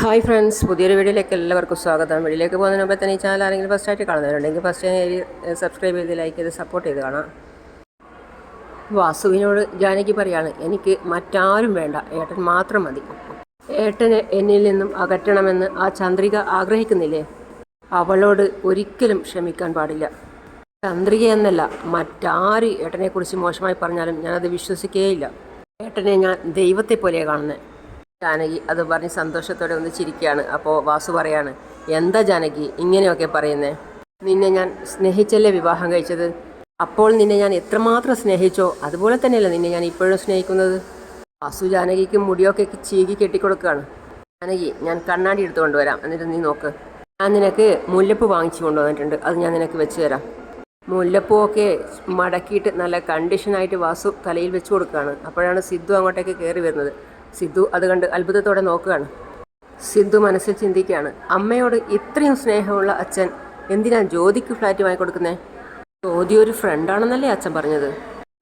Hi friends, പുതിയൊരു വീഡിയോയിലേക്ക് എല്ലാവർക്കും സ്വാഗതം. വീഡിയോയിലേക്ക് പോകുന്നതിന് മുമ്പ് തന്നെ ഈ ചാനൽ ആരെങ്കിലും ഫസ്റ്റായിട്ട് കാണുന്നവരുണ്ടെങ്കിൽ ഫസ്റ്റ് സബ്സ്ക്രൈബ് ചെയ്ത് ലൈക്ക് ചെയ്ത് സപ്പോർട്ട് ചെയ്ത് കാണാം. വാസുവിനോട് ജാനകി പറയാണ്, എനിക്ക് മറ്റാരും വേണ്ട, ഏട്ടൻ മാത്രം മതി. ഏട്ടനെ എന്നിൽ നിന്നും അകറ്റണമെന്ന് ആ ചന്ദ്രിക ആഗ്രഹിക്കുന്നില്ലേ? അവളോട് ഒരിക്കലും ക്ഷമിക്കാൻ പാടില്ല. ചന്ദ്രിക എന്നല്ല, മറ്റാര് ഏട്ടനെക്കുറിച്ച് മോശമായി പറഞ്ഞാലും ഞാനത് വിശ്വസിക്കുകയില്ല. ഏട്ടനെ ഞാൻ ദൈവത്തെ പോലെയാണ് കാണുന്നത്. ജാനകി അത് പറഞ്ഞ് സന്തോഷത്തോടെ ഒന്ന് ചിരിക്കുകയാണ്. അപ്പോൾ വാസു പറയാണ്, എന്താ ജാനകി ഇങ്ങനെയൊക്കെ പറയുന്നേ? നിന്നെ ഞാൻ സ്നേഹിച്ചല്ലേ വിവാഹം കഴിച്ചത്? അപ്പോൾ നിന്നെ ഞാൻ എത്രമാത്രം സ്നേഹിച്ചോ അതുപോലെ തന്നെയല്ല നിന്നെ ഞാൻ ഇപ്പോഴും സ്നേഹിക്കുന്നത്. വാസു ജാനകിക്ക് മുടിയൊക്കെ ചീകി കെട്ടിക്കൊടുക്കുകയാണ്. ജാനകി, ഞാൻ കണ്ണാടി എടുത്തു കൊണ്ടുവരാം, എന്നിട്ട് നീ നോക്ക്. ഞാൻ നിനക്ക് മുല്ലപ്പൂ വാങ്ങിച്ചു കൊണ്ടുവന്നിട്ടുണ്ട്, അത് ഞാൻ നിനക്ക് വെച്ച് തരാം. മുല്ലപ്പൂവൊക്കെ മടക്കിയിട്ട് നല്ല കണ്ടീഷനായിട്ട് വാസു തലയിൽ വെച്ച് കൊടുക്കുകയാണ്. അപ്പോഴാണ് സിദ്ധു അങ്ങോട്ടേക്ക് കയറി വരുന്നത്. സിദ്ധു അത് കണ്ട് അത്ഭുതത്തോടെ നോക്കുകയാണ്. സിദ്ധു മനസ്സിൽ ചിന്തിക്കുകയാണ്, അമ്മയോട് ഇത്രയും സ്നേഹമുള്ള അച്ഛൻ എന്തിനാ ജ്യോതിക്ക് ഫ്ലാറ്റ് വാങ്ങിക്കൊടുക്കുന്നത്? ജ്യോതി ഒരു ഫ്രണ്ടാണെന്നല്ലേ അച്ഛൻ പറഞ്ഞത്?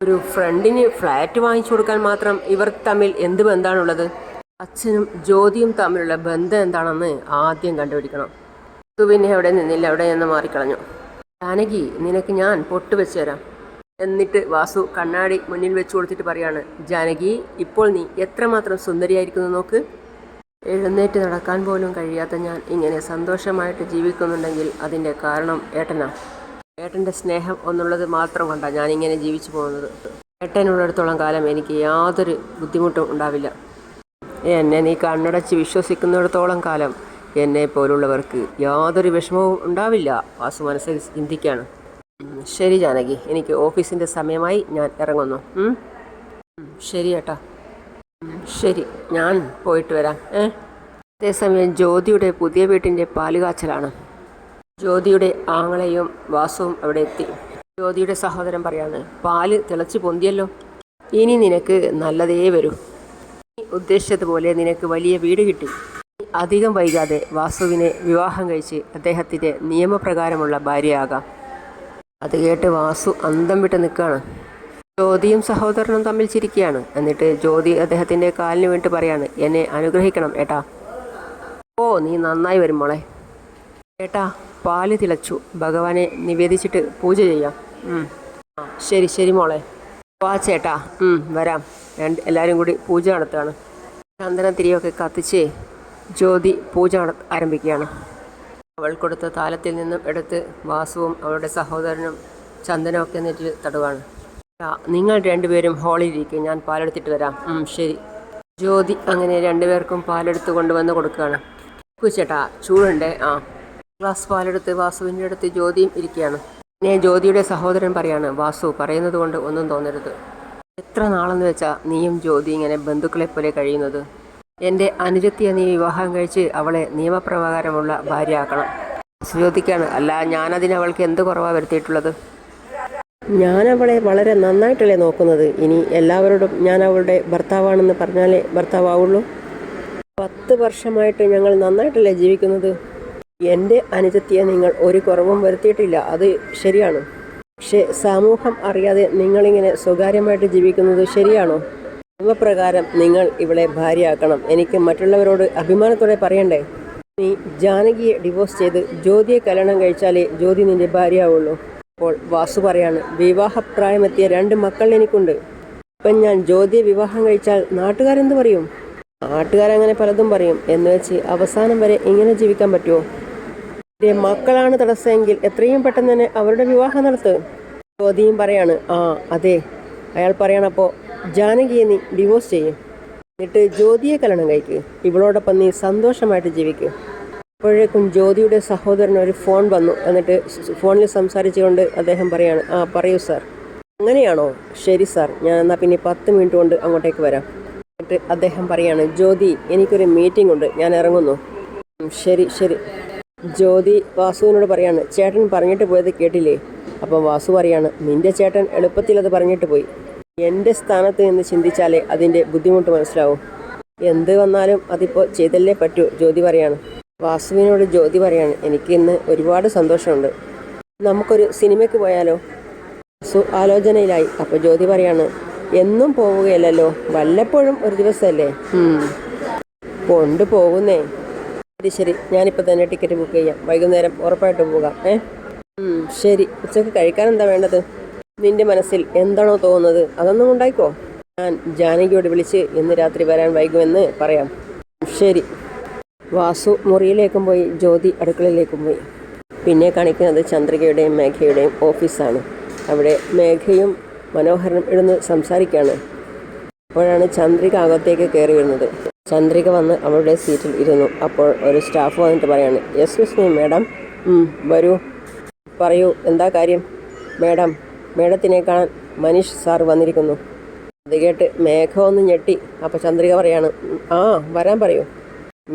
ഒരു ഫ്രണ്ടിന് ഫ്ലാറ്റ് വാങ്ങിച്ചു കൊടുക്കാൻ മാത്രം ഇവർ തമ്മിൽ എന്ത് ബന്ധമാണുള്ളത്? അച്ഛനും ജ്യോതിയും തമ്മിലുള്ള ബന്ധം എന്താണെന്ന് ആദ്യം കണ്ടുപിടിക്കണം. സിദ്ധു പിന്നെ എവിടെ നിന്നില്ല, അവിടെ നിന്ന് മാറിക്കളഞ്ഞു. ജാനകി, നിനക്ക് ഞാൻ പൊട്ട് വെച്ച് തരാം. എന്നിട്ട് വാസു കണ്ണാടി മുന്നിൽ വെച്ച് കൊടുത്തിട്ട് പറയാണ്, ജാനകി, ഇപ്പോൾ നീ എത്രമാത്രം സുന്ദരിയായിരിക്കുന്നു നോക്ക്. എഴുന്നേറ്റ് നടക്കാൻ പോലും കഴിയാത്ത ഞാൻ ഇങ്ങനെ സന്തോഷമായിട്ട് ജീവിക്കുന്നുണ്ടെങ്കിൽ അതിൻ്റെ കാരണം ഏട്ടനാ. ഏട്ടൻ്റെ സ്നേഹം ഒന്നുള്ളത് മാത്രം കൊണ്ടാണ് ഞാനിങ്ങനെ ജീവിച്ചു പോകുന്നത്. ഏട്ടനുള്ളിടത്തോളം കാലം എനിക്ക് യാതൊരു ബുദ്ധിമുട്ടും ഉണ്ടാവില്ല. എന്നെ നീ കണ്ണടച്ച് വിശ്വസിക്കുന്നിടത്തോളം കാലം എന്നെ പോലുള്ളവർക്ക് യാതൊരു വിഷമവും ഉണ്ടാവില്ല. വാസു മനസ്സിൽ ചിന്തിക്കുകയാണ്. ശരി ജാനകി, എനിക്ക് ഓഫീസിൻ്റെ സമയമായി, ഞാൻ ഇറങ്ങുന്നു. ശരി ഏട്ടാ. ശരി, ഞാൻ പോയിട്ട് വരാം. അതേസമയം ജ്യോതിയുടെ പുതിയ വീട്ടിൻ്റെ പാലുകാച്ചലാണ്. ജ്യോതിയുടെ ആങ്ങളെയും വാസുവും അവിടെ എത്തി. ജ്യോതിയുടെ സഹോദരൻ പറയാണ്, പാല് തിളച്ച് പൊന്തിയല്ലോ, ഇനി നിനക്ക് നല്ലതേ വരൂ. നീ ഉദ്ദേശിച്ചതുപോലെ നിനക്ക് വലിയ വീട് കിട്ടി. അധികം വൈകാതെ വാസുവിനെ വിവാഹം കഴിച്ച് അദ്ദേഹത്തിൻ്റെ നിയമപ്രകാരമുള്ള ഭാര്യയാകാം. അത് കേട്ട് വാസു അന്തം വിട്ട് നിൽക്കുകയാണ്. ജ്യോതിയും സഹോദരനും തമ്മിൽ ചിരിക്കുകയാണ്. എന്നിട്ട് ജ്യോതി അദ്ദേഹത്തിൻ്റെ കാലിന് വേണ്ടി പറയാണ്, എന്നെ അനുഗ്രഹിക്കണം ഏട്ടാ. ഓ, നീ നന്നായി വരും മോളെ. ഏട്ടാ, പാല് തിളച്ചു, ഭഗവാനെ നിവേദിച്ചിട്ട് പൂജ ചെയ്യാം. ശരി ശരി മോളെ. വാ ചേട്ടാ. വരാം. എല്ലാവരും കൂടി പൂജ നടത്തുകയാണ്. ചന്ദനത്തിരിയൊക്കെ കത്തിച്ച് ജ്യോതി പൂജ ആരംഭിക്കുകയാണ്. അവൾ കൊടുത്ത താലത്തിൽ നിന്നും എടുത്ത് വാസുവും അവളുടെ സഹോദരനും ചന്ദനമൊക്കെ നെറ്റിൽ തടുവാണ്. നിങ്ങൾ രണ്ടുപേരും ഹാളിലിരിക്കും, ഞാൻ പാലെടുത്തിട്ട് വരാം. ശരി. ജ്യോതി അങ്ങനെ രണ്ടുപേർക്കും പാലെടുത്ത് കൊണ്ടുവന്ന് കൊടുക്കുകയാണ്. ചേട്ടാ, ചൂടുണ്ടേ? ഗ്ലാസ് പാലെടുത്ത് വാസുവിൻ്റെ അടുത്ത് ജ്യോതിയും ഇരിക്കുകയാണ്. പിന്നെ ജ്യോതിയുടെ സഹോദരൻ പറയാണ്, വാസു പറയുന്നത് കൊണ്ട് ഒന്നും തോന്നരുത്. എത്ര നാളെന്ന് വെച്ചാൽ നീയും ജ്യോതി ഇങ്ങനെ ബന്ധുക്കളെ പോലെ കഴിയുന്നത്? എൻ്റെ അനുജത്തിയെ നീ വിവാഹം കഴിച്ച് അവളെ നിയമപ്രകാരമുള്ള ഭാര്യയാക്കണം. ജ്യോതിക്കാണ്, അല്ല ഞാനതിന് അവൾക്ക് എന്ത് കുറവാണ് വരുത്തിയിട്ടുള്ളത്? ഞാനവളെ വളരെ നന്നായിട്ടല്ലേ നോക്കുന്നത്. ഇനി എല്ലാവരോടും ഞാൻ അവളുടെ ഭർത്താവാണെന്ന് പറഞ്ഞാലേ ഭർത്താവുള്ളൂ. 10 വർഷമായിട്ട് ഞങ്ങൾ നന്നായിട്ടല്ലേ ജീവിക്കുന്നത്. എൻ്റെ അനുജത്തിയെ നിങ്ങൾ ഒരു കുറവും വരുത്തിയിട്ടില്ല, അത് ശരിയാണ്. പക്ഷേ സമൂഹം അറിയാതെ നിങ്ങളിങ്ങനെ സ്വകാര്യമായിട്ട് ജീവിക്കുന്നത് ശരിയാണോ? നിയമപ്രകാരം നിങ്ങൾ ഇവളെ ഭാര്യയാക്കണം. എനിക്ക് മറ്റുള്ളവരോട് അഭിമാനത്തോടെ പറയണ്ടേ? നീ ജാനകിയെ ഡിവോഴ്സ് ചെയ്ത് ജ്യോതിയെ കല്യാണം കഴിച്ചാലേ ജ്യോതി നിന്റെ ഭാര്യയാവുള്ളൂ. അപ്പോൾ വാസു പറയാണ്, വിവാഹപ്രായമെത്തിയ 2 മക്കൾ എനിക്കുണ്ട്. ഇപ്പം ഞാൻ ജ്യോതിയെ വിവാഹം കഴിച്ചാൽ നാട്ടുകാരെന്ത് പറയും? നാട്ടുകാരങ്ങനെ പലതും പറയും. എന്ന് വെച്ച് അവസാനം വരെ ഇങ്ങനെ ജീവിക്കാൻ പറ്റുമോ? എൻ്റെ മക്കളാണ് തടസ്സമെങ്കിൽ എത്രയും പെട്ടെന്ന് തന്നെ അവരുടെ വിവാഹം നടത്ത്. ജ്യോതിയും പറയാണ്, അതെ. അയാൾ പറയണപ്പോൾ ജാനകിയെ നീ ഡിവോഴ്സ് ചെയ്യും, എന്നിട്ട് ജ്യോതിയെ കല്യാണം കഴിക്ക്. ഇവളോടൊപ്പം നീ സന്തോഷമായിട്ട് ജീവിക്കുക. അപ്പോഴേക്കും ജ്യോതിയുടെ സഹോദരന് ഒരു ഫോൺ വന്നു. എന്നിട്ട് ഫോണിൽ സംസാരിച്ചുകൊണ്ട് അദ്ദേഹം പറയാണ്, പറയൂ സാർ. അങ്ങനെയാണോ? ശരി സാർ, ഞാൻ എന്നാൽ പിന്നെ 10 മിനിറ്റ് കൊണ്ട് അങ്ങോട്ടേക്ക് വരാം. എന്നിട്ട് അദ്ദേഹം പറയാണ്, ജ്യോതി, എനിക്കൊരു മീറ്റിംഗ് ഉണ്ട്, ഞാൻ ഇറങ്ങുന്നു. ശരി ശരി. ജ്യോതി വാസുവിനോട് പറയാണ്, ചേട്ടൻ പറഞ്ഞിട്ട് പോയത് കേട്ടില്ലേ? അപ്പം വാസു പറയാണ്, നിന്റെ ചേട്ടൻ എളുപ്പത്തിൽ അത് പറഞ്ഞിട്ട് പോയി. എൻ്റെ സ്ഥാനത്ത് നിന്ന് ചിന്തിച്ചാലേ അതിൻ്റെ ബുദ്ധിമുട്ട് മനസ്സിലാവും. എന്ത് വന്നാലും അതിപ്പോൾ ചെയ്തല്ലേ പറ്റൂ. ജ്യോതി പറയാണ്. വാസുവിനോട് ജ്യോതി പറയാണ്, എനിക്ക് ഇന്ന് ഒരുപാട് സന്തോഷമുണ്ട്, നമുക്കൊരു സിനിമയ്ക്ക് പോയാലോ? വാസു ആലോചനയിലായി. അപ്പോൾ ജ്യോതി പറയാണ്, എന്നും പോവുകയല്ലോ, വല്ലപ്പോഴും ഒരു ദിവസമല്ലേ. കൊണ്ടുപോകുന്നേ. ശരി, ഞാനിപ്പോൾ തന്നെ ടിക്കറ്റ് ബുക്ക് ചെയ്യാം. വൈകുന്നേരം ഉറപ്പായിട്ടും പോകാം. ശരി. ഉച്ചയ്ക്ക് കഴിക്കാൻ എന്താ വേണ്ടത്? നിന്റെ മനസ്സിൽ എന്താണോ തോന്നുന്നത് അതൊന്നും ഉണ്ടായിക്കോ. ഞാൻ ജാനകിയോട് വിളിച്ച് ഇന്ന് രാത്രി വരാൻ വൈകുമെന്ന് പറയാം. ശരി. വാസു മുറിയിലേക്കും പോയി, ജ്യോതി അടുക്കളയിലേക്കും പോയി. പിന്നെ കാണിക്കുന്നത് ചന്ദ്രികയുടെയും മേഘയുടെയും ഓഫീസാണ്. അവിടെ മേഘയും മനോഹരനും ഇരുന്ന് സംസാരിക്കുകയാണ്. അപ്പോഴാണ് ചന്ദ്രിക അകത്തേക്ക് കയറി വരുന്നത്. ചന്ദ്രിക വന്ന് അവളുടെ സീറ്റിൽ ഇരുന്നു. അപ്പോൾ ഒരു സ്റ്റാഫ് വന്നിട്ട് പറയാണ്, എക്സ്ക്യൂസ് മീ മാഡം. വരൂ, പറയൂ, എന്താ കാര്യം? മേഡത്തിനെ കാണാൻ മനീഷ് സാർ വന്നിരിക്കുന്നു. അത് കേട്ട് മേഘ ഒന്ന് ഞെട്ടി. അപ്പോൾ ചന്ദ്രിക പറയാണ്, വരാൻ പറയൂ.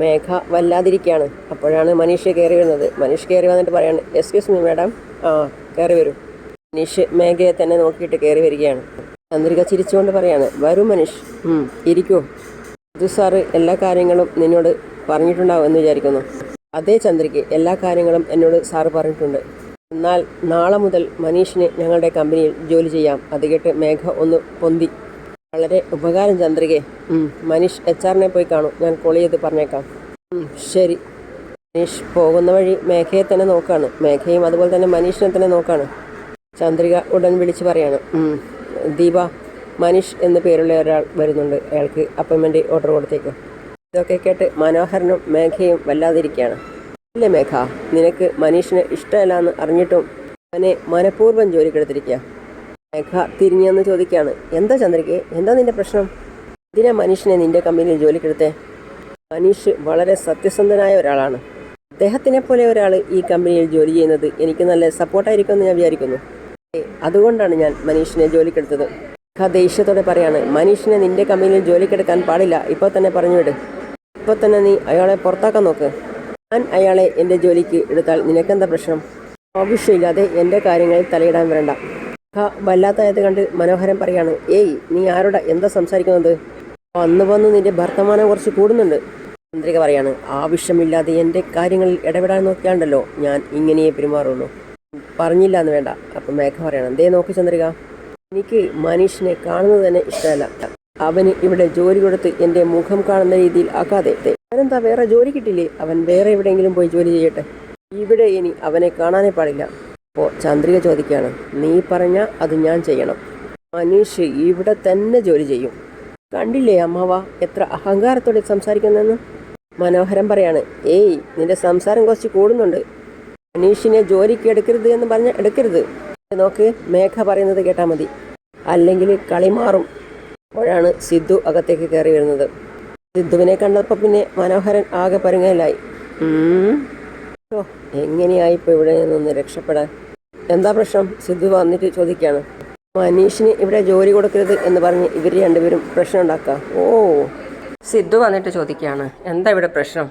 മേഘ വല്ലാതിരിക്കുകയാണ്. അപ്പോഴാണ് മനീഷ് കയറി വരുന്നത്. മനീഷ് കയറി വന്നിട്ട് പറയാണ്, എക്സ്ക്യൂസ് മീ മാഡം. കയറി വരൂ. മനീഷ് മേഘയെ തന്നെ നോക്കിയിട്ട് കയറി വരികയാണ്. ചന്ദ്രിക ചിരിച്ചുകൊണ്ട് പറയാണ്, വരൂ മനീഷ്, ഇരിക്കൂ. ഇത് സാറ് എല്ലാ കാര്യങ്ങളും നിന്നോട് പറഞ്ഞിട്ടുണ്ടാവും എന്ന് വിചാരിക്കുന്നു. അതേ ചന്ദ്രിക, എല്ലാ കാര്യങ്ങളും എന്നോട് സാറ് പറഞ്ഞിട്ടുണ്ട്. എന്നാൽ നാളെ മുതൽ മനീഷിന് ഞങ്ങളുടെ കമ്പനിയിൽ ജോലി ചെയ്യാം. അത് കേട്ട് മേഘ ഒന്ന് പൊന്തി. വളരെ ഉപകാരം ചന്ദ്രികയെ. മനീഷ് HR-നെ പോയി കാണും, ഞാൻ കോൾ ചെയ്ത് പറഞ്ഞേക്കാം. ശരി. മനീഷ് പോകുന്ന വഴി മേഘയെ തന്നെ നോക്കാണ്. മേഘയും അതുപോലെ തന്നെ മനീഷിനെ തന്നെ നോക്കാണ്. ചന്ദ്രിക ഉടൻ വിളിച്ച് പറയാണ്, ദീപ, മനീഷ് എന്ന പേരുള്ള ഒരാൾ വരുന്നുണ്ട്, അയാൾക്ക് അപ്പോയിൻമെൻറ്റ് ഓർഡർ കൊടുത്തേക്ക്. ഇതൊക്കെ കേട്ട് മനോഹരനും മേഘയും വല്ലാതിരിക്കുകയാണ്. അല്ലേ മേഘ, നിനക്ക് മനീഷിനെ ഇഷ്ടമല്ല എന്ന് അറിഞ്ഞിട്ടും അവനെ മനഃപൂർവ്വം ജോലിക്കെടുത്തിരിക്കുക. മേഘ തിരിഞ്ഞെന്ന് ചോദിക്കുകയാണ്, എന്താ ചന്ദ്രികയെ, എന്താ നിന്റെ പ്രശ്നം? ഇതിനാ മനീഷിനെ നിന്റെ കമ്പനിയിൽ ജോലിക്കെടുത്തേ? മനീഷ് വളരെ സത്യസന്ധനായ ഒരാളാണ്. അദ്ദേഹത്തിനെ പോലെ ഒരാൾ ഈ കമ്പനിയിൽ ജോലി ചെയ്യുന്നത് എനിക്ക് നല്ല സപ്പോർട്ടായിരിക്കുമെന്ന് ഞാൻ വിചാരിക്കുന്നു. അതുകൊണ്ടാണ് ഞാൻ മനീഷിനെ ജോലിക്കെടുത്തത്. ദേഷ്യത്തോടെ പറയാണ്, മനീഷിനെ നിന്റെ കമ്പനിയിൽ ജോലിക്കെടുക്കാൻ പാടില്ല. ഇപ്പോൾ തന്നെ പറഞ്ഞുവിട്. ഇപ്പോൾ തന്നെ നീ അയാളെ പുറത്താക്കാൻ നോക്ക്. ഞാൻ അയാളെ എൻ്റെ ജോലിക്ക് എടുത്താൽ നിനക്കെന്താ പ്രശ്നം? ആവശ്യമില്ലാതെ എൻ്റെ കാര്യങ്ങളിൽ തലയിടാൻ വരണ്ട. വല്ലാത്തത് കണ്ട് മനോഹരൻ പറയാണ്, നീ ആരോടാ എന്താ സംസാരിക്കുന്നത്? വന്നു നിന്റെ വർത്തമാനം കുറച്ച് കൂടുന്നുണ്ട്. ചന്ദ്രിക പറയാണ്, ആവശ്യമില്ലാതെ എൻ്റെ കാര്യങ്ങളിൽ ഇടപെടാൻ നോക്കിയാണ്ടല്ലോ ഞാൻ ഇങ്ങനെയേ പെരുമാറുള്ളൂ. പറഞ്ഞില്ല എന്ന് വേണ്ട. അപ്പം മേഘ പറയണം, നോക്ക് ചന്ദ്രിക, എനിക്ക് മനീഷിനെ കാണുന്നത് തന്നെ ഇഷ്ടമല്ല. അവന് ഇവിടെ ജോലി കൊടുത്ത് എൻ്റെ മുഖം കാണുന്ന രീതിയിൽ ആക്കാതെ. അവനെന്താ വേറെ ജോലി കിട്ടില്ലേ? അവൻ വേറെ എവിടെയെങ്കിലും പോയി ജോലി ചെയ്യട്ടെ. ഇവിടെ ഇനി അവനെ കാണാനേ പാടില്ല. അപ്പോൾ ചന്ദ്രിക ചോദിക്കുകയാണ്, നീ പറഞ്ഞ അത് ഞാൻ ചെയ്യണം. മനീഷ് ഇവിടെ തന്നെ ജോലി ചെയ്യും. കണ്ടില്ലേ അമ്മാവ എത്ര അഹങ്കാരത്തോടെ സംസാരിക്കുന്നതെന്ന്? മനോഹരൻ പറയാണ്, നിന്റെ സംസാരം കുറച്ച് കൂടുന്നുണ്ട്. മനീഷിനെ ജോലിക്ക് എടുക്കരുത് എന്ന് പറഞ്ഞാൽ എടുക്കരുത്. നോക്ക്, മേഘ പറയുന്നത് കേട്ടാൽ മതി, അല്ലെങ്കിൽ കളി മാറും. അപ്പോഴാണ് സിദ്ധു അകത്തേക്ക് കയറി വരുന്നത്. സിദ്ധുവിനെ കണ്ടപ്പോൾ പിന്നെ മനോഹരൻ ആകെ പരുങ്ങലായി. എങ്ങനെയായിപ്പോൾ ഇവിടെ നിന്നൊന്ന് രക്ഷപ്പെടാൻ? എന്താ പ്രശ്നം? സിദ്ധു വന്നിട്ട് ചോദിക്കുകയാണ്. മനീഷിന് ഇവിടെ ജോലി കൊടുക്കരുത് എന്ന് പറഞ്ഞ് ഇവർ രണ്ടുപേരും പ്രശ്നം ഉണ്ടാക്കുക. സിദ്ധു വന്നിട്ട് ചോദിക്കുകയാണ്, എന്താ ഇവിടെ പ്രശ്നം?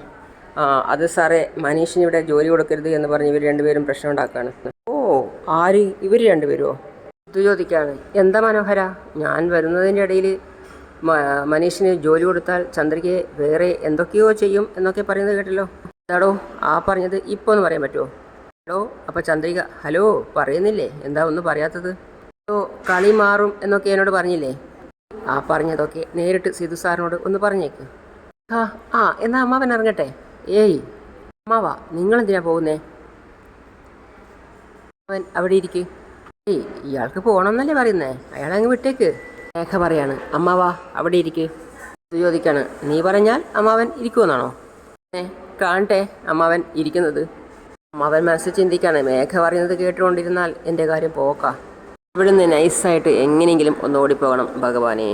അത് സാറേ, മനീഷിന് ഇവിടെ ജോലി കൊടുക്കരുത് എന്ന് പറഞ്ഞ് ഇവർ രണ്ടുപേരും പ്രശ്നം ഉണ്ടാക്കുകയാണ്. ആര്? ഇവർ രണ്ടുപേരുമോ? സിദ്ധു ചോദിക്കുകയാണ്, എന്താ മനോഹര, ഞാൻ വരുന്നതിൻ്റെ ഇടയിൽ മനീഷിന് ജോലി കൊടുത്താൽ ചന്ദ്രികയെ വേറെ എന്തൊക്കെയോ ചെയ്യും എന്നൊക്കെ പറയുന്നത് കേട്ടല്ലോ. എന്താടോ ആ പറഞ്ഞത്? ഇപ്പോൾ ഒന്ന് പറയാൻ പറ്റുമോ? അപ്പോൾ ചന്ദ്രിക, ഹലോ, പറയുന്നില്ലേ? എന്താ ഒന്നും പറയാത്തത്? കളി മാറും എന്നൊക്കെ എന്നോട് പറഞ്ഞില്ലേ? ആ പറഞ്ഞതൊക്കെ നേരിട്ട് സിദ്ധു സാറിനോട് ഒന്ന് പറഞ്ഞേക്ക്. എന്നാ അമ്മാവൻ ഇറങ്ങട്ടെ. അമ്മാവാ, നിങ്ങളെന്തിനാ പോകുന്നേ? അവൻ അവിടെ ഇരിക്ക്. ഇയാൾക്ക് പോകണമെന്നല്ലേ പറയുന്നേ, അയാളങ്ങ് വിട്ടേക്ക്. മേഘ പറയാണ്, അമ്മാവാ അവിടെ ഇരിക്ക്. ചോദിക്കാണ്, നീ പറഞ്ഞാൽ അമ്മാവൻ ഇരിക്കുമെന്നാണോ? കാണട്ടെ അമ്മാവൻ ഇരിക്കുന്നത്. അമ്മാവൻ മനസ്സിൽ ചിന്തിക്കാണ്, മേഘ പറയുന്നത് കേട്ടുകൊണ്ടിരുന്നാൽ എൻ്റെ കാര്യം പോക്കാം. ഇവിടുന്ന് നൈസായിട്ട് എങ്ങനെയെങ്കിലും ഒന്ന് ഓടിപ്പോകണം. ഭഗവാനെ,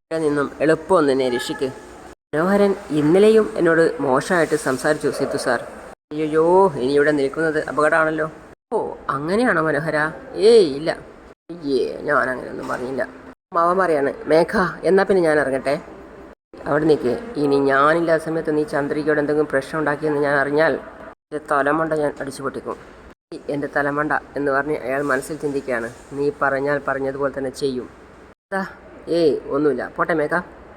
ഇവിടെ നിന്നും എളുപ്പം ഒന്ന് എന്നെ രക്ഷിക്ക്. മനോഹരൻ ഇന്നലെയും എന്നോട് മോശമായിട്ട് സംസാരിച്ചു സിദ്ധു സാർ. അയ്യോ, ഇനി ഇവിടെ നിൽക്കുന്നത് അപകടമാണല്ലോ. അങ്ങനെയാണോ മനോഹര? ഇല്ല, ഞാൻ അങ്ങനെയൊന്നും പറഞ്ഞില്ല. മാവൻ പറയാണ്, മേഘ എന്നാ പിന്നെ ഞാൻ ഇറങ്ങട്ടെ. അവിടെ നിൽക്ക്. ഇനി ഞാനില്ലാത്ത സമയത്ത് നീ ചന്ദ്രികയോട് എന്തെങ്കിലും പ്രശ്നം ഉണ്ടാക്കിയെന്ന് ഞാൻ അറിഞ്ഞാൽ എൻ്റെ തലമണ്ട ഞാൻ അടിച്ചു പൊട്ടിക്കും. എൻ്റെ തലമണ്ട എന്ന് പറഞ്ഞ് അയാൾ മനസ്സിൽ ചിന്തിക്കുകയാണ്. നീ പറഞ്ഞാൽ പറഞ്ഞതുപോലെ തന്നെ ചെയ്യും. ഒന്നുമില്ല, പോട്ടെ മേഘ.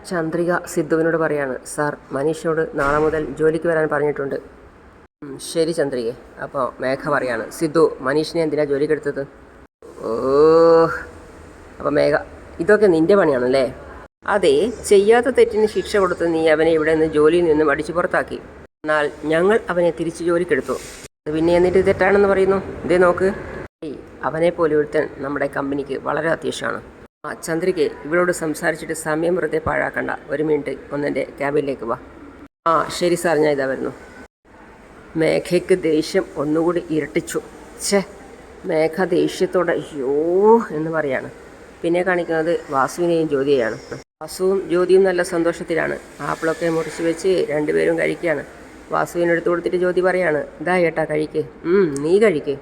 ചന്ദ്രിക സിദ്ധുവിനോട് പറയാണ്, സാർ മനീഷിനോട് നാളെ മുതൽ ജോലിക്ക് വരാൻ പറഞ്ഞിട്ടുണ്ട്. ശരി ചന്ദ്രികെ. അപ്പോൾ മേഘ പറയാണ്, സിദ്ധു മനീഷിനെ എന്തിനാ ജോലിക്കെടുത്തത്? അപ്പോൾ മേഘ, ഇതൊക്കെ നിൻ്റെ പണിയാണല്ലേ? അതെ, ചെയ്യാത്ത തെറ്റിന് ശിക്ഷ കൊടുത്ത് നീ അവനെ ഇവിടെ നിന്ന് ജോലിയിൽ നിന്നും അടിച്ചു പുറത്താക്കി. എന്നാൽ ഞങ്ങൾ അവനെ തിരിച്ചു ജോലിക്കെടുത്തു. അത് പിന്നെ എന്നിട്ട് തെറ്റാണെന്ന് പറയുന്നു? ഇതേ നോക്ക്. അവനെ പോലെ ഒരുത്തൻ നമ്മുടെ കമ്പനിക്ക് വളരെ അത്യാവശ്യമാണ്. ചന്ദ്രികെ, ഇവളോട് സംസാരിച്ചിട്ട് സമയം വെറുതെ പാഴാക്കണ്ട. ഒരു മിനിറ്റ് ഒന്നെൻ്റെ ക്യാബിനിലേക്ക് വാ. ശരി സാർ, ഞാൻ ഇതാ വരുന്നു. മേഘയ്ക്ക് ദേഷ്യം ഒന്നുകൂടി ഇരട്ടിച്ചു. മേഘ ദേഷ്യത്തോടെ അയ്യോ എന്ന് പറയാണ്. പിന്നെ കാണിക്കുന്നത് വാസുവിനെയും ജ്യോതിയെയാണ്. വാസുവും ജ്യോതിയും നല്ല സന്തോഷത്തിലാണ്. ആപ്പിളൊക്കെ മുറിച്ച് വെച്ച് രണ്ടുപേരും കഴിക്കുകയാണ്. വാസുവിനെടുത്ത് കൊടുത്തിട്ട് ജ്യോതി പറയാണ്, ഇതാ ഏട്ടാ കഴിക്ക്. നീ കഴിക്ക്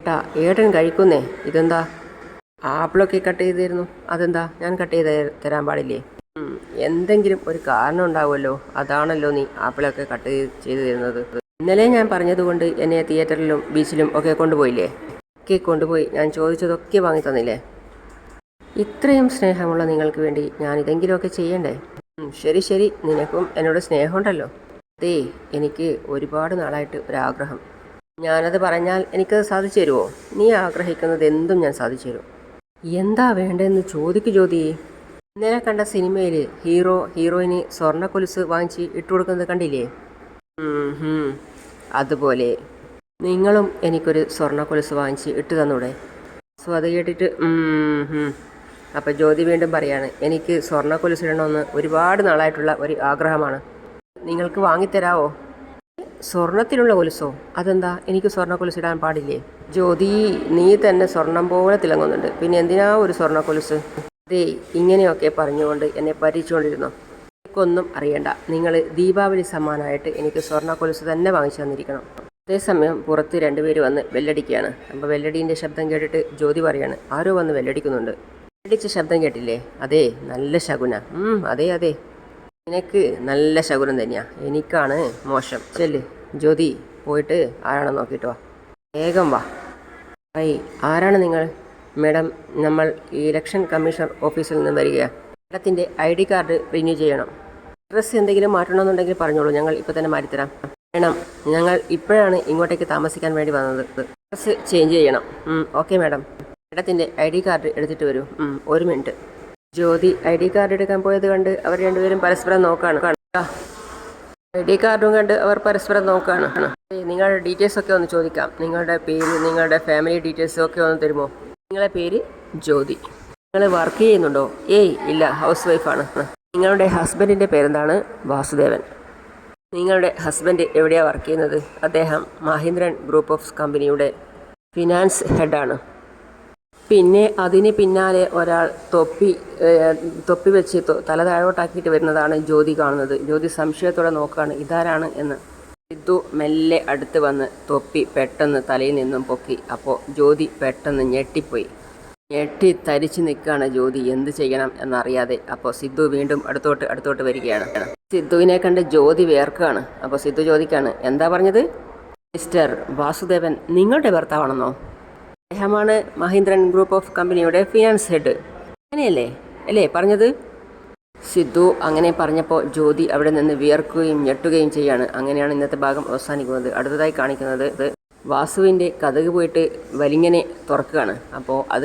ഏട്ടാ. ഏട്ടൻ കഴിക്കുന്നേ. ഇതെന്താ? ആപ്പിളൊക്കെ കട്ട് ചെയ്ത് തരുന്നു. അതെന്താ? ഞാൻ കട്ട് ചെയ്ത് തരാൻ പാടില്ലേ? എന്തെങ്കിലും ഒരു കാരണം ഉണ്ടാവുമല്ലോ, അതാണല്ലോ നീ ആപ്പിളൊക്കെ കട്ട് ചെയ്ത് തരുന്നത്. ഇന്നലെ ഞാൻ പറഞ്ഞതുകൊണ്ട് എന്നെ തിയേറ്ററിലും ബീച്ചിലും ഒക്കെ കൊണ്ടുപോയില്ലേ? ഒക്കെ കൊണ്ടുപോയി. ഞാൻ ചോദിച്ചതൊക്കെ വാങ്ങി തന്നില്ലേ? ഇത്രയും സ്നേഹമുള്ള നിങ്ങൾക്ക് വേണ്ടി ഞാൻ ഇതെങ്കിലുമൊക്കെ ചെയ്യണ്ടേ? ശരി ശരി, നിനക്കും എന്നോട് സ്നേഹമുണ്ടല്ലോ. അതേ, എനിക്ക് ഒരുപാട് നാളായിട്ട് ഒരാഗ്രഹം. ഞാനത് പറഞ്ഞാൽ എനിക്കത് സാധിച്ചു തരുമോ? നീ ആഗ്രഹിക്കുന്നത് എന്തും ഞാൻ സാധിച്ചു തരും. എന്താ വേണ്ടതെന്ന് ചോദിക്കു ജ്യോതി. ഇന്നലെ കണ്ട സിനിമയിൽ ഹീറോയിന് സ്വർണ്ണക്കൊലുസ് വാങ്ങിച്ച് ഇട്ടുകൊടുക്കുന്നത് കണ്ടില്ലേ? അതുപോലെ നിങ്ങളും എനിക്കൊരു സ്വർണ്ണക്കൊലുസ് വാങ്ങിച്ച് ഇട്ട് തന്നൂടെ? സോ അത് കേട്ടിട്ട് അപ്പം ജ്യോതി വീണ്ടും പറയാണ്, എനിക്ക് സ്വർണ്ണക്കൊലുസ് ഇടണമെന്ന് ഒരുപാട് നാളായിട്ടുള്ള ഒരു ആഗ്രഹമാണ്. നിങ്ങൾക്ക് വാങ്ങിത്തരാവോ? സ്വർണത്തിലുള്ള കൊലുസോ? അതെന്താ, എനിക്ക് സ്വർണ്ണക്കൊലുസ് ഇടാൻ പാടില്ലേ? ജ്യോതി, നീ തന്നെ സ്വർണം പോലെ തിളങ്ങുന്നുണ്ട്, പിന്നെ എന്തിനാ ഒരു സ്വർണ്ണക്കൊലുസ്? അതേ, ഇങ്ങനെയൊക്കെ പറഞ്ഞുകൊണ്ട് എന്നെ പറ്റിച്ചുകൊണ്ടിരുന്നു. എനിക്കൊന്നും അറിയണ്ട. നിങ്ങൾ ദീപാവലി സമ്മാനമായിട്ട് എനിക്ക് സ്വർണ്ണക്കൊലുസ് തന്നെ വാങ്ങിച്ചു തന്നിരിക്കണം. അതേസമയം പുറത്ത് രണ്ടുപേര് വന്ന് വെല്ലടിക്കുകയാണ്. അപ്പോൾ വെല്ലടീൻ്റെ ശബ്ദം കേട്ടിട്ട് ജ്യോതി പറയാണ്, ആരോ വന്ന് വെല്ലടിക്കുന്നുണ്ട്. വെല്ലടിച്ച ശബ്ദം കേട്ടില്ലേ? അതേ, നല്ല ശകുന. അതെ അതെ, നിനക്ക് നല്ല ശകുനം തന്നെയാണ്, എനിക്കാണ് മോശം. ചെല്ല് ജ്യോതി, പോയിട്ട് ആരാണെന്ന് നോക്കിയിട്ട് വാ. വേഗം വാ. ആരാണ് നിങ്ങൾ? മാഡം, നമ്മൾ ഇലക്ഷൻ കമ്മീഷണർ ഓഫീസിൽ നിന്ന് വരികയാണ്. മാഡത്തിൻ്റെ ID കാർഡ് റിന്യൂ ചെയ്യണം. അഡ്രസ്സ് എന്തെങ്കിലും മാറ്റണമെന്നുണ്ടെങ്കിൽ പറഞ്ഞോളൂ, ഞങ്ങൾ ഇപ്പോൾ തന്നെ മാറ്റിത്തരാം. വേണം, ഞങ്ങൾ ഇപ്പോഴാണ് ഇങ്ങോട്ടേക്ക് താമസിക്കാൻ വേണ്ടി വന്നത്. അഡ്രസ്സ് ചേഞ്ച് ചെയ്യണം. Okay madam. മാഡത്തിൻ്റെ ID കാർഡ് എടുത്തിട്ട് വരൂ. ഒരു മിനിറ്റ്. ജ്യോതി ID കാർഡ് എടുക്കാൻ പോയത് കണ്ട് അവർ രണ്ടുപേരും പരസ്പരം നോക്കുകയാണ്. ID കാർഡും കണ്ട് അവർ പരസ്പരം നോക്കുകയാണ്. നിങ്ങളുടെ ഡീറ്റെയിൽസ് ഒക്കെ ഒന്ന് ചോദിക്കാം. നിങ്ങളുടെ പേര്, നിങ്ങളുടെ ഫാമിലി ഡീറ്റെയിൽസ് ഒക്കെ ഒന്ന് തരുമോ? നിങ്ങളുടെ പേര് ജ്യോതി. നിങ്ങൾ വർക്ക് ചെയ്യുന്നുണ്ടോ? ഇല്ല, ഹൗസ് വൈഫാണ്. നിങ്ങളുടെ ഹസ്ബൻഡിൻ്റെ പേരെന്താണ്? വാസുദേവൻ. നിങ്ങളുടെ ഹസ്ബൻഡ് എവിടെയാണ് വർക്ക് ചെയ്യുന്നത്? അദ്ദേഹം മഹീന്ദ്രൻ ഗ്രൂപ്പ് ഓഫ് കമ്പനിയുടെ ഫിനാൻസ് ഹെഡാണ്. പിന്നെ അതിന് പിന്നാലെ ഒരാൾ തൊപ്പി വെച്ച് തല താഴോട്ടാക്കിയിട്ട് വരുന്നതാണ് ജ്യോതി കാണുന്നത്. ജ്യോതി സംശയത്തോടെ നോക്കുകയാണ്, ഇതാരാണ് എന്ന്. സിദ്ധു മെല്ലെ അടുത്ത് വന്ന് തൊപ്പി പെട്ടെന്ന് തലയിൽ നിന്നും പൊക്കി. അപ്പോൾ ജ്യോതി പെട്ടെന്ന് ഞെട്ടി തരിച്ചു നിൽക്കുകയാണ് ജ്യോതി, എന്ത് ചെയ്യണം എന്നറിയാതെ. അപ്പോൾ സിദ്ധു വീണ്ടും അടുത്തോട്ട് വരികയാണ്. സിദ്ധുവിനെ കണ്ട് ജ്യോതി വേർക്കുകയാണ്. അപ്പോൾ സിദ്ധു ചോദിക്കുകയാണ്, എന്താ പറഞ്ഞത്? മിസ്റ്റർ വാസുദേവൻ നിങ്ങളുടെ ഭർത്താവാണെന്നോ? അദ്ദേഹമാണ് മഹീന്ദ്രൻ ഗ്രൂപ്പ് ഓഫ് കമ്പനിയുടെ ഫിനാൻസ് ഹെഡ്. അല്ലേ പറഞ്ഞത്? സിദ്ധു അങ്ങനെ പറഞ്ഞപ്പോൾ ജ്യോതി അവിടെ നിന്ന് വിയർക്കുകയും ഞെട്ടുകയും ചെയ്യാണ്. അങ്ങനെയാണ് ഇന്നത്തെ ഭാഗം അവസാനിക്കുന്നത്. അടുത്തതായി കാണിക്കുന്നത് വാസുവിൻ്റെ കതക് പോയിട്ട് വലിങ്ങനെ തുറക്കുകയാണ്. അപ്പോൾ അത്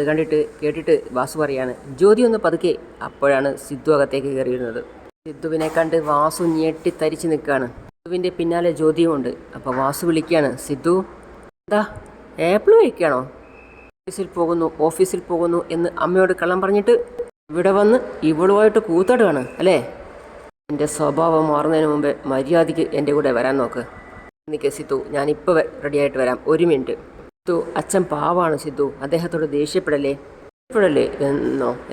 കേട്ടിട്ട് വാസു പറയാണ്, ജ്യോതി ഒന്ന് പതുക്കെ. അപ്പോഴാണ് സിദ്ധു അകത്തേക്ക് കയറി വരുന്നത്. സിദ്ധുവിനെ കണ്ട് വാസു ഞെട്ടി തരിച്ച് നിൽക്കുകയാണ്. സിദ്ധുവിൻ്റെ പിന്നാലെ ജ്യോതിയും ഉണ്ട്. അപ്പോൾ വാസു വിളിക്കുകയാണ്, സിദ്ധു എന്താ ആപ്പിൾ കഴിക്കുകയാണോ? ഓഫീസിൽ പോകുന്നു എന്ന് അമ്മയോട് കള്ളം പറഞ്ഞിട്ട് ഇവിടെ വന്ന് ഇവളുമായിട്ട് കൂത്താടുകയാണ് അല്ലേ? എൻ്റെ സ്വഭാവം മാറുന്നതിന് മുമ്പേ മര്യാദയ്ക്ക് എൻ്റെ കൂടെ വരാൻ നോക്ക്. നിൽക്ക് സിദ്ധു, ഞാനിപ്പോൾ റെഡിയായിട്ട് വരാം, ഒരു മിനിറ്റ്. സിദ്ധു, അച്ഛൻ പാവാണ് സിദ്ധു, അദ്ദേഹത്തോട് ദേഷ്യപ്പെടല്ലേ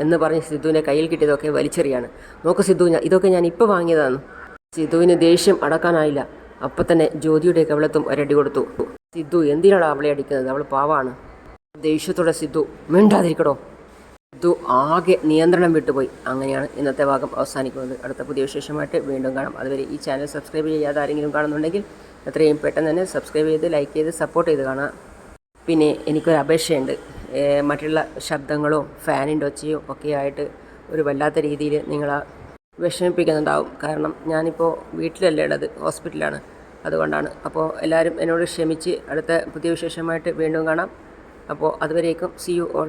എന്ന് പറഞ്ഞ് സിദ്ധുവിൻ്റെ കയ്യിൽ കിട്ടിയതൊക്കെ വലിച്ചെറിയാണ്. നോക്ക് സിദ്ധു, ഇതൊക്കെ ഞാൻ ഇപ്പോൾ വാങ്ങിയതാണ്. സിദ്ധുവിന് ദേഷ്യം അടക്കാനായില്ല. അപ്പം തന്നെ ജ്യോതിയുടെ കവളത്തും ഒരടി കൊടുത്തു. സിദ്ധു, എന്തിനാണ് അവളെ അടിക്കുന്നത്? അവൾ പാവാണ്. ദേഷ്യത്തോടെ സിദ്ധു, മിണ്ടാതിരിക്കടോ. സിദ്ധു ആകെ നിയന്ത്രണം വിട്ടുപോയി. അങ്ങനെയാണ് ഇന്നത്തെ ഭാഗം അവസാനിക്കുന്നത്. അടുത്ത പുതിയ വിശേഷമായിട്ട് വീണ്ടും കാണാം. അതുവരെ ഈ ചാനൽ സബ്സ്ക്രൈബ് ചെയ്യാതെ ആരെങ്കിലും കാണുന്നുണ്ടെങ്കിൽ എത്രയും പെട്ടെന്ന് തന്നെ സബ്സ്ക്രൈബ് ചെയ്ത് ലൈക്ക് ചെയ്ത് സപ്പോർട്ട് ചെയ്ത് കാണാം. പിന്നെ എനിക്കൊരു അപേക്ഷയുണ്ട്. മറ്റുള്ള ശബ്ദങ്ങളോ ഫാനിൻ്റെ ഒച്ചയോ ഒക്കെ ആയിട്ട് ഒരു വല്ലാത്ത രീതിയിൽ നിങ്ങളെ വിഷമിപ്പിക്കുന്നുണ്ടാവും. കാരണം ഞാനിപ്പോൾ വീട്ടിലല്ല ഉള്ളത്, ഹോസ്പിറ്റലാണ്, അതുകൊണ്ടാണ്. അപ്പോൾ എല്ലാവരും എന്നോട് ക്ഷമിച്ച് അടുത്ത പുതിയ വിശേഷമായിട്ട് വീണ്ടും കാണാം. അപ്പോൾ അതുവരേക്കും സി യു ഓൾ.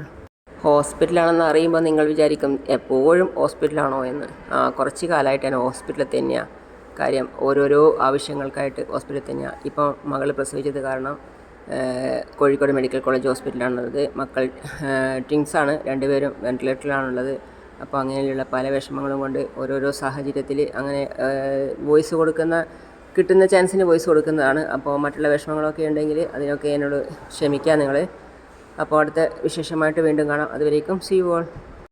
ഹോസ്പിറ്റലാണെന്ന് അറിയുമ്പോൾ നിങ്ങൾ വിചാരിക്കും എപ്പോഴും ഹോസ്പിറ്റലാണോ എന്ന്. കുറച്ച് കാലമായിട്ട് ഞാൻ ഹോസ്പിറ്റലിൽ തന്നെയാണ്. കാര്യം ഓരോരോ ആവശ്യങ്ങൾക്കായിട്ട് ഹോസ്പിറ്റലിൽ തന്നെയാണ്. ഇപ്പോൾ മകൾ പ്രസവിച്ചത് കാരണം കോഴിക്കോട് മെഡിക്കൽ കോളേജ് ഹോസ്പിറ്റലാണുള്ളത്. മക്കൾ ട്വിൻസാണ്, രണ്ടുപേരും വെൻറ്റിലേറ്ററിലാണുള്ളത്. അപ്പോൾ അങ്ങനെയുള്ള പല വിഷമങ്ങളും കൊണ്ട് ഓരോരോ സാഹചര്യത്തിൽ അങ്ങനെ കിട്ടുന്ന ചാൻസിന് വോയിസ് കൊടുക്കുന്നതാണ്. അപ്പോൾ മറ്റുള്ള വിഷമങ്ങളൊക്കെ ഉണ്ടെങ്കിൽ അതിനൊക്കെ എന്നോട് ക്ഷമിക്കാം നിങ്ങൾ. അപ്പോൾ അടുത്ത വിശേഷമായിട്ട് വീണ്ടും കാണാം. അതുവരേക്കും സീ യു ഓൾ.